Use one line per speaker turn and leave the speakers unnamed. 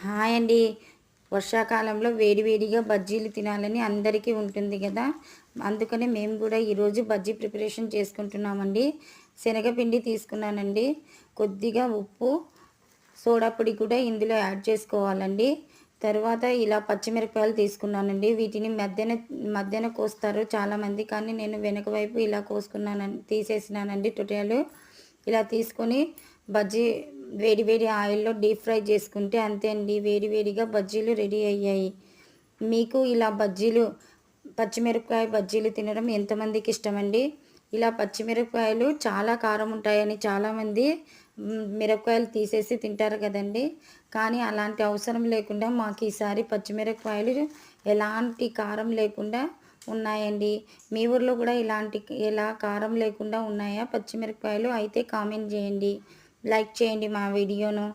Hi అండి. వర్షాకాలంలో వేడివేడిగా బజ్జీలు తినాలని అందరికీ ఉంటుంది కదా! అందుకనే మేము కూడా ఈరోజు బజ్జీ ప్రిపరేషన్ చేసుకుంటున్నామండి. శనగపిండి తీసుకున్నానండి. కొద్దిగా ఉప్పు, సోడా పొడి కూడా ఇందులో యాడ్ చేసుకోవాలండి. తరువాత ఇలా పచ్చిమిరపకాయలు తీసుకున్నానండి. వీటిని మధ్యన మధ్యన కోస్తారు చాలామంది. కానీ నేను వెనక వైపు ఇలా తీసేసినానండి టొటాలు. ఇలా తీసుకొని బజ్జీ వేడి వేడి ఆయిల్‌లో డీప్ ఫ్రై చేసుకుంటే అంతే అండి. వేడి వేడిగా బజ్జీలు రెడీ అయ్యాయి. మీకు ఇలా పచ్చిమిరపకాయ బజ్జీలు తినడం ఎంతమందికి ఇష్టమండి? ఇలా పచ్చిమిరపకాయలు చాలా కారం ఉంటాయని చాలామంది మిరపకాయలు తీసేసి తింటారు కదండీ! కానీ అలాంటి అవసరం లేకుండా మాకు ఈసారి పచ్చిమిరపకాయలు ఎలాంటి కారం లేకుండా ఉన్నాయండి. మీ ఊర్లో కూడా ఇలా కారం లేకుండా ఉన్నాయా పచ్చిమిరపకాయలు? అయితే కామెంట్ చేయండి. లైక్ చేయండి మా వీడియోను.